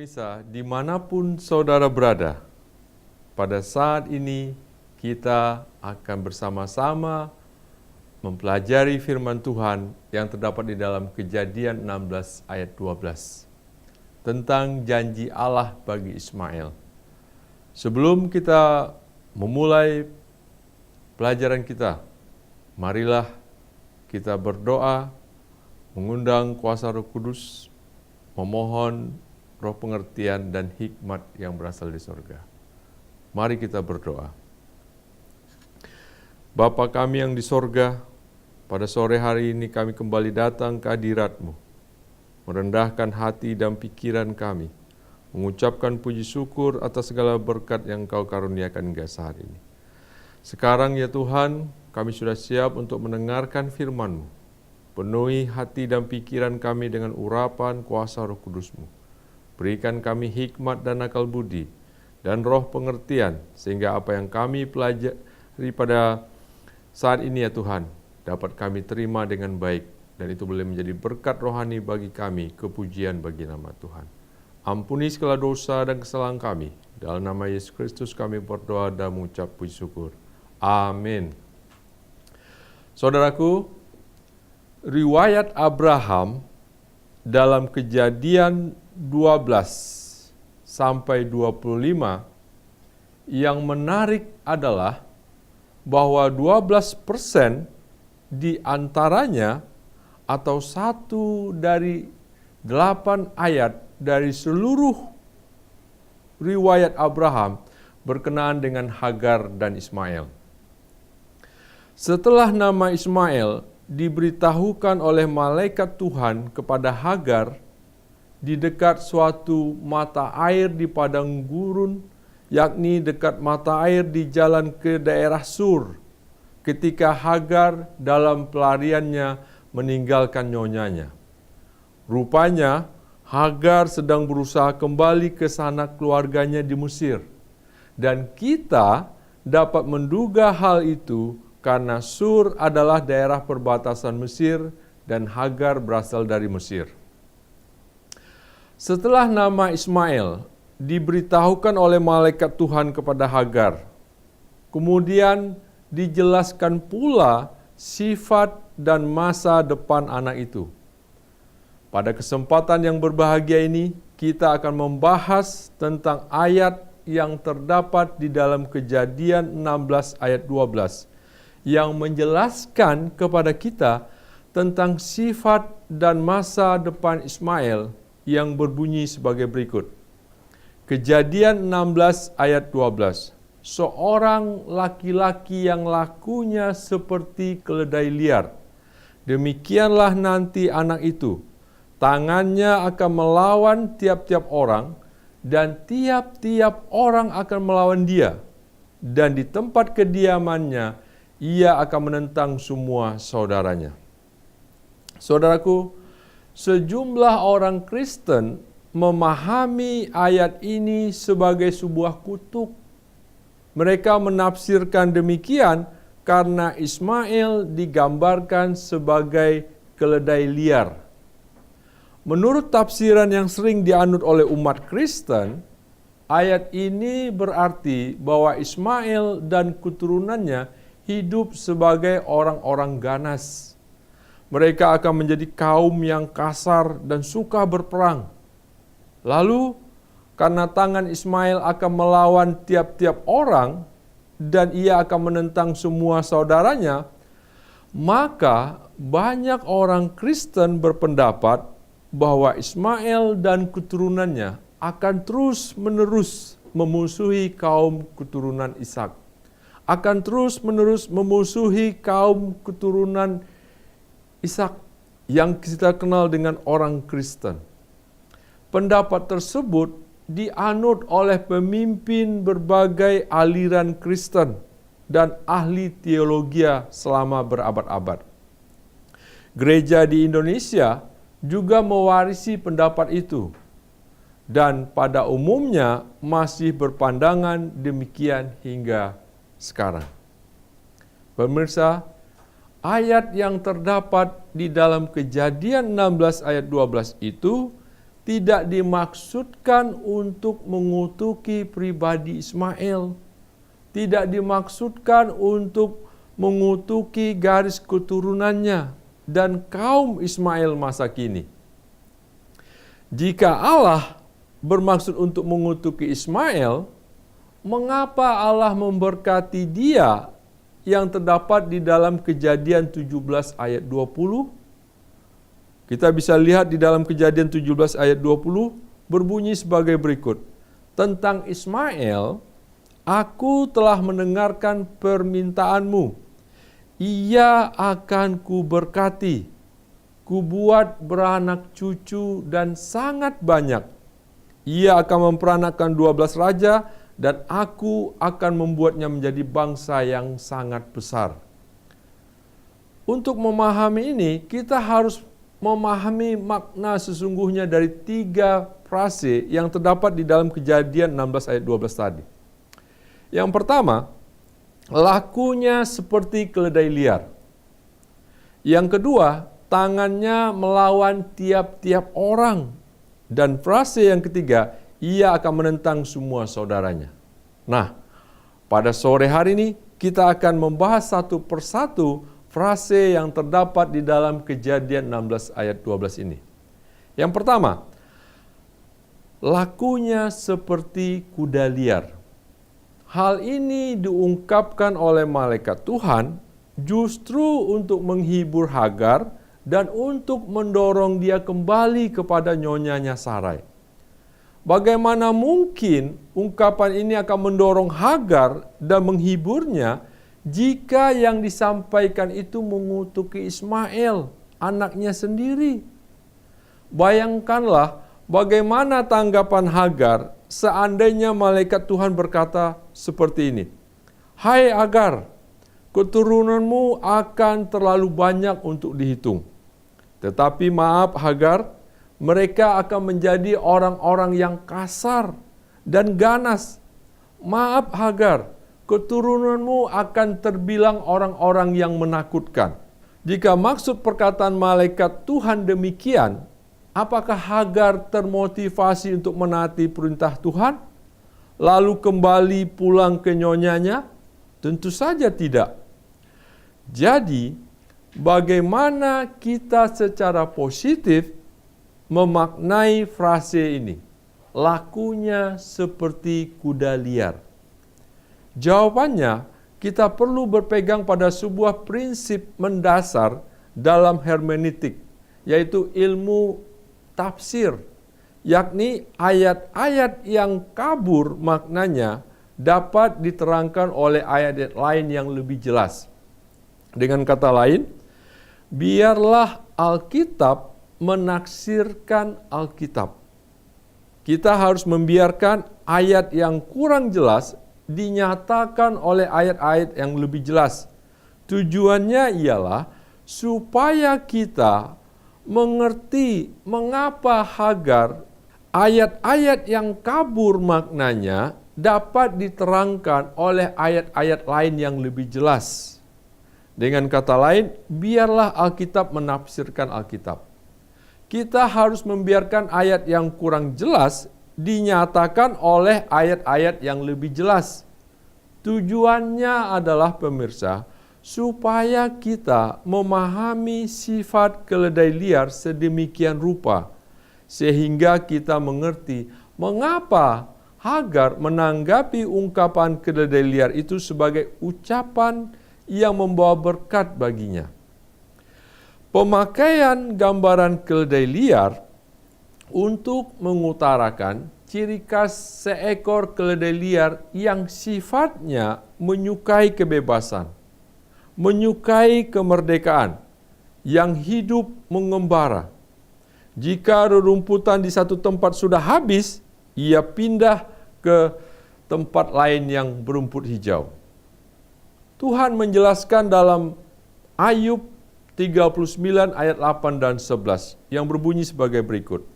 Pemirsa, dimanapun saudara berada, pada saat ini kita akan bersama-sama mempelajari firman Tuhan yang terdapat di dalam Kejadian 16 ayat 12 tentang janji Allah bagi Ismail. Sebelum kita memulai pelajaran kita, marilah kita berdoa, mengundang kuasa Roh Kudus, memohon roh pengertian dan hikmat yang berasal dari surga. Mari kita berdoa. Bapa kami yang di sorga, pada sore hari ini kami kembali datang ke hadirat-Mu, merendahkan hati dan pikiran kami, mengucapkan puji syukur atas segala berkat yang Engkau karuniakan hingga saat ini. Sekarang ya Tuhan, kami sudah siap untuk mendengarkan firman-Mu. Penuhi hati dan pikiran kami dengan urapan kuasa Roh Kudus-Mu. Berikan kami hikmat dan akal budi dan roh pengertian, sehingga apa yang kami pelajari pada saat ini ya Tuhan, dapat kami terima dengan baik, dan itu boleh menjadi berkat rohani bagi kami, kepujian bagi nama Tuhan. Ampuni segala dosa dan kesalahan kami. Dalam nama Yesus Kristus kami berdoa dan mengucap puji syukur. Amin. Saudaraku, riwayat Abraham dalam Kejadian 12 sampai 25 yang menarik adalah bahwa 12% di antaranya atau 1 dari 8 ayat dari seluruh riwayat Abraham berkenaan dengan Hagar dan Ismail. Setelah nama Ismail diberitahukan oleh malaikat Tuhan kepada Hagar di dekat suatu mata air di padang gurun, yakni dekat mata air di jalan ke daerah Sur, ketika Hagar dalam pelariannya meninggalkan nyonyanya. Rupanya Hagar sedang berusaha kembali ke sanak keluarganya di Mesir, dan kita dapat menduga hal itu karena Sur adalah daerah perbatasan Mesir dan Hagar berasal dari Mesir. Setelah nama Ismail diberitahukan oleh malaikat Tuhan kepada Hagar, kemudian dijelaskan pula sifat dan masa depan anak itu. Pada kesempatan yang berbahagia ini, kita akan membahas tentang ayat yang terdapat di dalam Kejadian 16 ayat 12 yang menjelaskan kepada kita tentang sifat dan masa depan Ismail yang berbunyi sebagai berikut. Kejadian 16 ayat 12. Seorang laki-laki yang lakunya seperti keledai liar. Demikianlah nanti anak itu. Tangannya akan melawan tiap-tiap orang, dan tiap-tiap orang akan melawan dia. Dan di tempat kediamannya, ia akan menentang semua saudaranya. Saudaraku, sejumlah orang Kristen memahami ayat ini sebagai sebuah kutuk. Mereka menafsirkan demikian karena Ismail digambarkan sebagai keledai liar. Menurut tafsiran yang sering dianut oleh umat Kristen, ayat ini berarti bahwa Ismail dan keturunannya hidup sebagai orang-orang ganas. Mereka akan menjadi kaum yang kasar dan suka berperang. Lalu, karena tangan Ismail akan melawan tiap-tiap orang dan ia akan menentang semua saudaranya, maka banyak orang Kristen berpendapat bahwa Ismail dan keturunannya akan terus-menerus memusuhi kaum keturunan Ishak. Akan terus-menerus memusuhi kaum keturunan Ishak yang kita kenal dengan orang Kristen. Pendapat tersebut dianut oleh pemimpin berbagai aliran Kristen dan ahli teologi selama berabad-abad. Gereja di Indonesia juga mewarisi pendapat itu, dan pada umumnya masih berpandangan demikian hingga sekarang. Pemirsa, ayat yang terdapat di dalam Kejadian 16 ayat 12 itu tidak dimaksudkan untuk mengutuki pribadi Ismail, tidak dimaksudkan untuk mengutuki garis keturunannya dan kaum Ismail masa kini. Jika Allah bermaksud untuk mengutuki Ismail, mengapa Allah memberkati dia yang terdapat di dalam Kejadian 17 ayat 20? Kita bisa lihat di dalam Kejadian 17 ayat 20 berbunyi sebagai berikut. Tentang Ismail, aku telah mendengarkan permintaanmu. Ia akan kuberkati, kubuat beranak cucu dan sangat banyak. Ia akan memperanakkan 12 raja, dan aku akan membuatnya menjadi bangsa yang sangat besar. Untuk memahami ini, kita harus memahami makna sesungguhnya dari 3 frase yang terdapat di dalam Kejadian 16 ayat 12 tadi. Yang pertama, lakunya seperti keledai liar. Yang kedua, tangannya melawan tiap-tiap orang. Dan frase yang ketiga, ia akan menentang semua saudaranya. Nah, pada sore hari ini kita akan membahas satu persatu frase yang terdapat di dalam Kejadian 16 ayat 12 ini. Yang pertama, lakunya seperti kuda liar. Hal ini diungkapkan oleh malaikat Tuhan justru untuk menghibur Hagar dan untuk mendorong dia kembali kepada nyonyanya Sarai. Bagaimana mungkin ungkapan ini akan mendorong Hagar dan menghiburnya jika yang disampaikan itu mengutuki Ismail, anaknya sendiri? Bayangkanlah bagaimana tanggapan Hagar seandainya malaikat Tuhan berkata seperti ini. Hai Hagar, keturunanmu akan terlalu banyak untuk dihitung. Tetapi maaf Hagar, mereka akan menjadi orang-orang yang kasar dan ganas. Maaf Hagar, keturunanmu akan terbilang orang-orang yang menakutkan. Jika maksud perkataan malaikat Tuhan demikian, apakah Hagar termotivasi untuk menaati perintah Tuhan, lalu kembali pulang ke nyonyanya? Tentu saja tidak. Jadi, bagaimana kita secara positif memaknai frase ini? Lakunya seperti kuda liar. Jawabannya, kita perlu berpegang pada sebuah prinsip mendasar dalam hermeneutik, yaitu ilmu tafsir, yakni ayat-ayat yang kabur maknanya dapat diterangkan oleh ayat-ayat lain yang lebih jelas. Dengan kata lain, biarlah Alkitab menaksirkan Alkitab. Kita harus membiarkan ayat yang kurang jelas dinyatakan oleh ayat-ayat yang lebih jelas. Tujuannya ialah supaya kita mengerti mengapa Hagar ayat-ayat yang kabur maknanya dapat diterangkan oleh ayat-ayat lain yang lebih jelas. Dengan kata lain, biarlah Alkitab menafsirkan Alkitab. Kita harus membiarkan ayat yang kurang jelas dinyatakan oleh ayat-ayat yang lebih jelas. Tujuannya adalah pemirsa, supaya kita memahami sifat keledai liar sedemikian rupa, sehingga kita mengerti mengapa Hagar menanggapi ungkapan keledai liar itu sebagai ucapan yang membawa berkat baginya. Pemakaian gambaran keledai liar untuk mengutarakan ciri khas seekor keledai liar yang sifatnya menyukai kebebasan, menyukai kemerdekaan, yang hidup mengembara. Jika rerumputan di satu tempat sudah habis, ia pindah ke tempat lain yang berumput hijau. Tuhan menjelaskan dalam Ayub 39 ayat 8 dan 11 yang berbunyi sebagai berikut.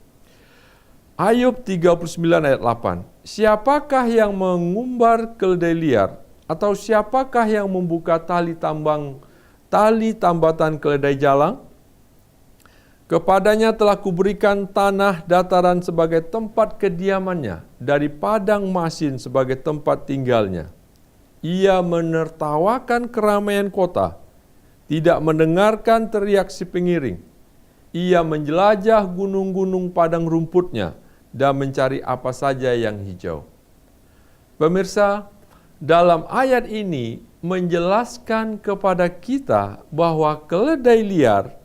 Ayub 39 ayat 8. Siapakah yang mengumbar keledai liar, atau siapakah yang membuka tali tambatan keledai jalang? Kepadanya telah kuberikan tanah dataran sebagai tempat kediamannya, dari padang masin sebagai tempat tinggalnya. Ia menertawakan keramaian kota, tidak mendengarkan teriak si pengiring. Ia menjelajah gunung-gunung padang rumputnya dan mencari apa saja yang hijau. Pemirsa, dalam ayat ini menjelaskan kepada kita bahwa keledai liar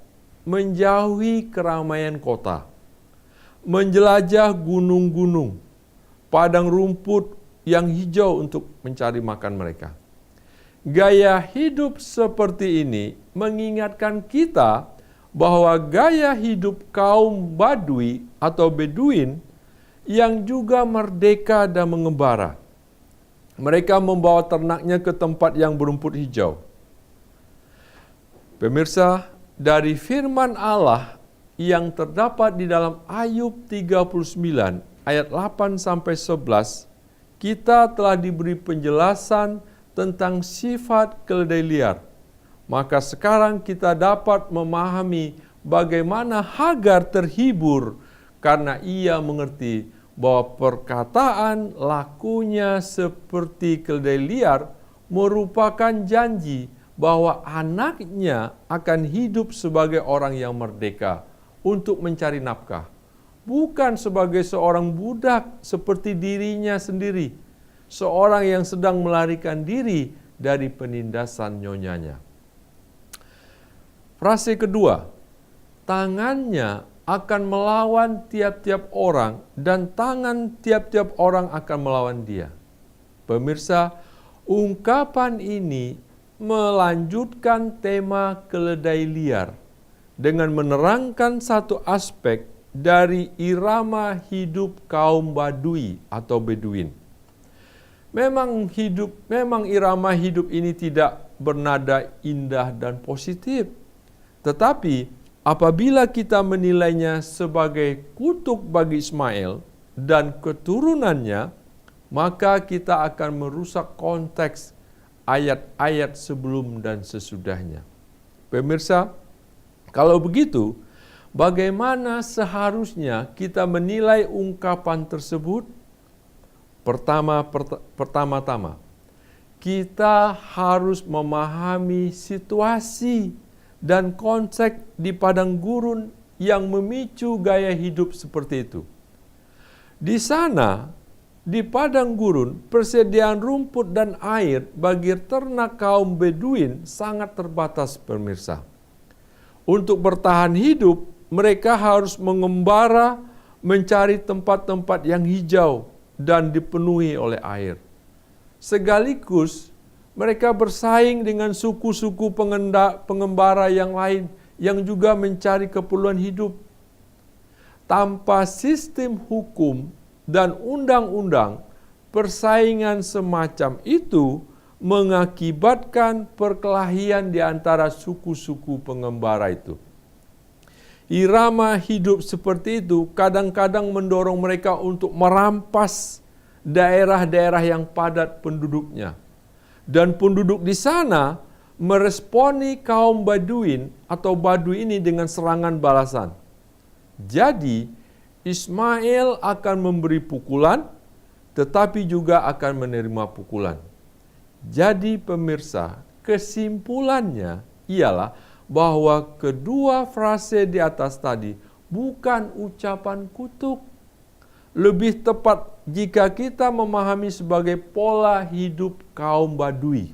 menjauhi keramaian kota, menjelajah gunung-gunung, padang rumput yang hijau untuk mencari makan mereka. Gaya hidup seperti ini mengingatkan kita bahwa gaya hidup kaum Badui atau Beduin yang juga merdeka dan mengembara. Mereka membawa ternaknya ke tempat yang berumput hijau. Pemirsa, dari firman Allah yang terdapat di dalam Ayub 39 ayat 8 sampai 11, kita telah diberi penjelasan tentang sifat keledai liar. Maka sekarang kita dapat memahami bagaimana Hagar terhibur karena ia mengerti bahwa perkataan lakunya seperti keledai liar merupakan janji bahwa anaknya akan hidup sebagai orang yang merdeka untuk mencari nafkah, bukan sebagai seorang budak seperti dirinya sendiri, seorang yang sedang melarikan diri dari penindasan nyonyanya. Frase kedua, tangannya akan melawan tiap-tiap orang dan tangan tiap-tiap orang akan melawan dia. Pemirsa, ungkapan ini melanjutkan tema keledai liar dengan menerangkan satu aspek dari irama hidup kaum Badui atau Beduin. Memang irama hidup ini tidak bernada indah dan positif. Tetapi apabila kita menilainya sebagai kutuk bagi Ismail dan keturunannya, maka kita akan merusak konteks ayat-ayat sebelum dan sesudahnya. Pemirsa, kalau begitu, bagaimana seharusnya kita menilai ungkapan tersebut? Pertama-tama, kita harus memahami situasi dan konsep di padang gurun yang memicu gaya hidup seperti itu. Di sana, di padang gurun, persediaan rumput dan air bagi ternak kaum Beduin sangat terbatas, pemirsa. Untuk bertahan hidup, mereka harus mengembara mencari tempat-tempat yang hijau dan dipenuhi oleh air. Sekaligus, mereka bersaing dengan suku-suku pengembara yang lain yang juga mencari keperluan hidup. Tanpa sistem hukum dan undang-undang, persaingan semacam itu mengakibatkan perkelahian di antara suku-suku pengembara itu. Irama hidup seperti itu kadang-kadang mendorong mereka untuk merampas daerah-daerah yang padat penduduknya. Dan penduduk di sana meresponi kaum Baduin atau Badui ini dengan serangan balasan. Jadi, Ismail akan memberi pukulan, tetapi juga akan menerima pukulan. Jadi pemirsa, kesimpulannya ialah bahwa kedua frase di atas tadi bukan ucapan kutuk. Lebih tepat jika kita memahami sebagai pola hidup kaum Badui.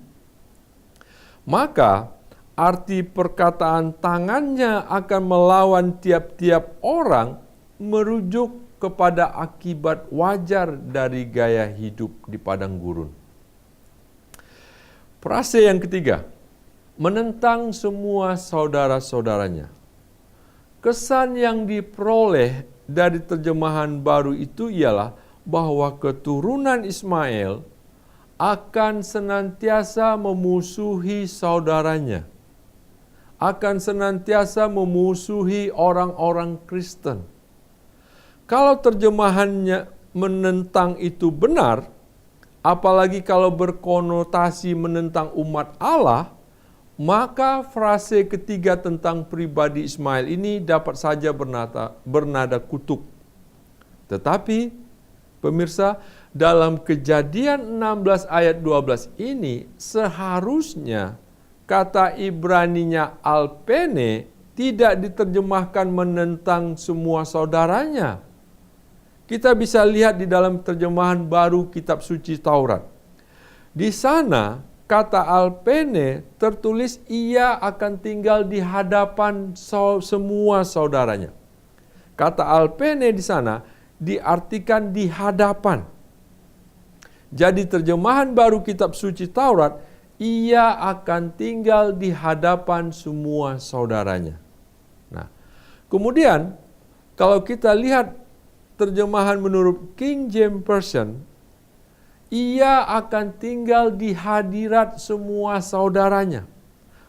Maka, arti perkataan tangannya akan melawan tiap-tiap orang merujuk kepada akibat wajar dari gaya hidup di padang gurun. Frase yang ketiga, menentang semua saudara-saudaranya. Kesan yang diperoleh dari terjemahan baru itu ialah bahwa keturunan Ismail akan senantiasa memusuhi saudaranya, akan senantiasa memusuhi orang-orang Kristen. Kalau terjemahannya menentang itu benar, apalagi kalau berkonotasi menentang umat Allah, maka frase ketiga tentang pribadi Ismail ini dapat saja bernada kutuk. Tetapi, pemirsa, dalam Kejadian 16 ayat 12 ini seharusnya kata Ibraninya alpene tidak diterjemahkan menentang semua saudaranya. Kita bisa lihat di dalam terjemahan baru Kitab Suci Taurat. Di sana, kata alpene tertulis ia akan tinggal di hadapan semua saudaranya. Kata alpene di sana diartikan di hadapan. Jadi terjemahan baru Kitab Suci Taurat, ia akan tinggal di hadapan semua saudaranya. Nah, kemudian kalau kita lihat terjemahan menurut King James Version, ia akan tinggal di hadirat semua saudaranya.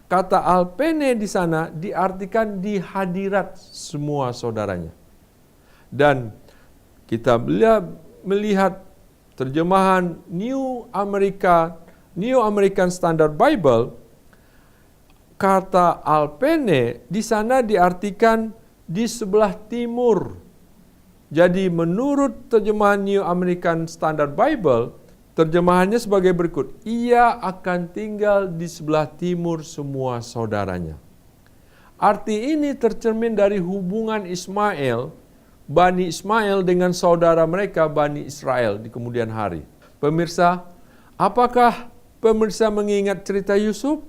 Kata alpene di sana diartikan di hadirat semua saudaranya. Dan kita melihat terjemahan New American Standard Bible, kata alpene di sana diartikan di sebelah timur. Jadi menurut terjemahan New American Standard Bible, terjemahannya sebagai berikut, ia akan tinggal di sebelah timur semua saudaranya. Arti ini tercermin dari hubungan Bani Ismail dengan saudara mereka Bani Israel di kemudian hari. Pemirsa, apakah pemirsa mengingat cerita Yusuf?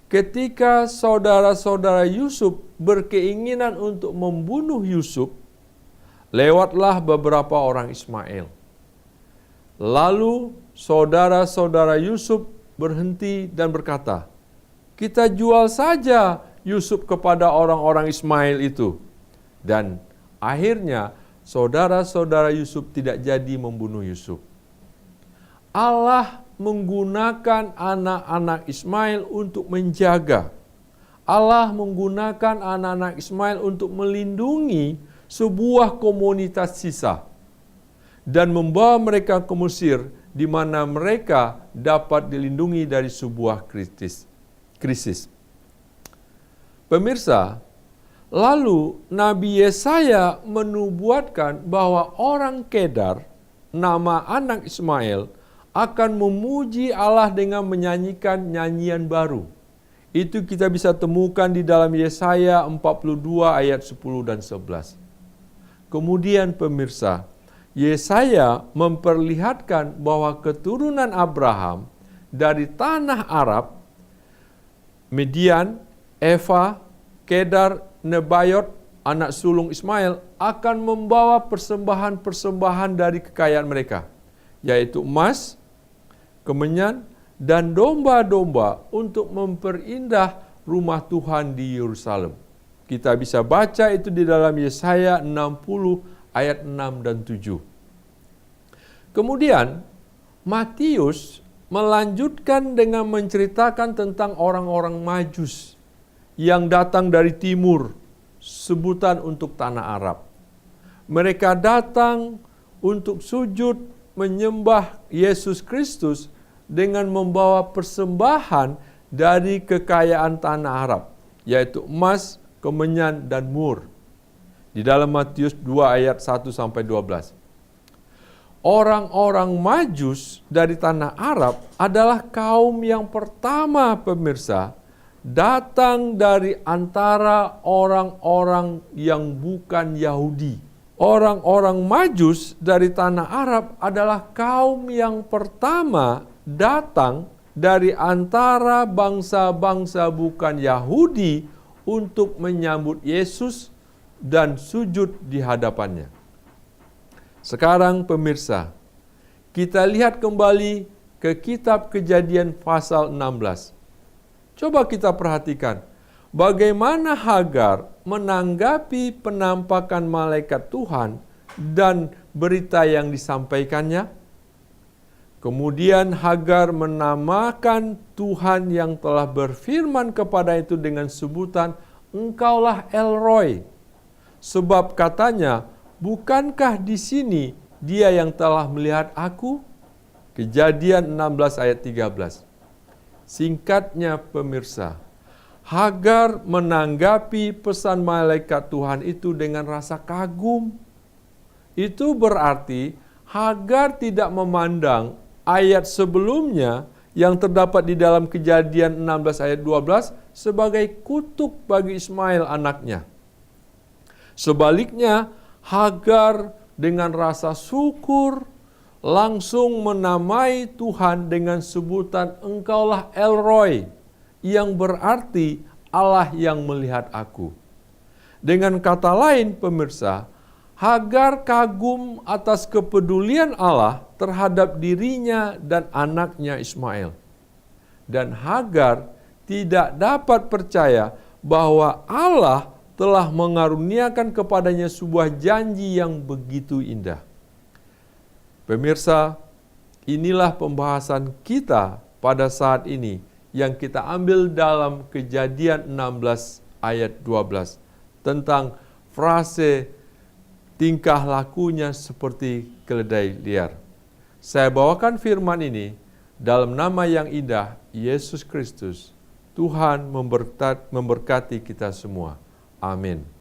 Ketika saudara-saudara Yusuf berkeinginan untuk membunuh Yusuf, lewatlah beberapa orang Ismail. Lalu saudara-saudara Yusuf berhenti dan berkata, kita jual saja Yusuf kepada orang-orang Ismail itu. Dan akhirnya saudara-saudara Yusuf tidak jadi membunuh Yusuf. Allah menggunakan anak-anak Ismail untuk menjaga. Allah menggunakan anak-anak Ismail untuk melindungi sebuah komunitas sisa dan membawa mereka ke Mesir, di mana mereka dapat dilindungi dari sebuah krisis. Pemirsa, lalu Nabi Yesaya menubuatkan bahwa orang Kedar, nama anak Ismail, akan memuji Allah dengan menyanyikan nyanyian baru. Itu kita bisa temukan di dalam Yesaya 42 ayat 10 dan 11. Kemudian pemirsa, Yesaya memperlihatkan bahwa keturunan Abraham dari tanah Arab, Midian, Eva, Kedar, Nebayot, anak sulung Ismail, akan membawa persembahan-persembahan dari kekayaan mereka, yaitu emas, kemenyan, dan domba-domba untuk memperindah rumah Tuhan di Yerusalem. Kita bisa baca itu di dalam Yesaya 60 ayat 6 dan 7. Kemudian Matius melanjutkan dengan menceritakan tentang orang-orang Majus yang datang dari timur, sebutan untuk tanah Arab. Mereka datang untuk sujud menyembah Yesus Kristus dengan membawa persembahan dari kekayaan tanah Arab, yaitu emas, kemenyan, dan mur. Di dalam Matius 2 ayat 1-12. Orang-orang Majus dari tanah Arab adalah kaum yang pertama, pemirsa, datang dari antara orang-orang yang bukan Yahudi. Orang-orang Majus dari tanah Arab adalah kaum yang pertama datang dari antara bangsa-bangsa bukan Yahudi untuk menyambut Yesus dan sujud di hadapannya. Sekarang pemirsa, kita lihat kembali ke kitab Kejadian pasal 16. Coba kita perhatikan bagaimana Hagar menanggapi penampakan malaikat Tuhan dan berita yang disampaikannya. Kemudian Hagar menamakan Tuhan yang telah berfirman kepada itu dengan sebutan, "Engkaulah El Roi." Sebab katanya, bukankah di sini dia yang telah melihat aku? Kejadian 16 ayat 13. Singkatnya pemirsa, Hagar menanggapi pesan malaikat Tuhan itu dengan rasa kagum. Itu berarti Hagar tidak memandang ayat sebelumnya yang terdapat di dalam Kejadian 16 ayat 12 sebagai kutuk bagi Ismail anaknya. Sebaliknya, Hagar dengan rasa syukur langsung menamai Tuhan dengan sebutan Engkaulah El Roi, yang berarti Allah yang melihat aku. Dengan kata lain pemirsa, Hagar kagum atas kepedulian Allah terhadap dirinya dan anaknya Ismail. Dan Hagar tidak dapat percaya bahwa Allah telah mengaruniakan kepadanya sebuah janji yang begitu indah. Pemirsa, inilah pembahasan kita pada saat ini yang kita ambil dalam Kejadian 16 ayat 12 tentang frase tingkah lakunya seperti keledai liar. Saya bawakan firman ini dalam nama yang indah, Yesus Kristus. Tuhan memberkati kita semua. Amin.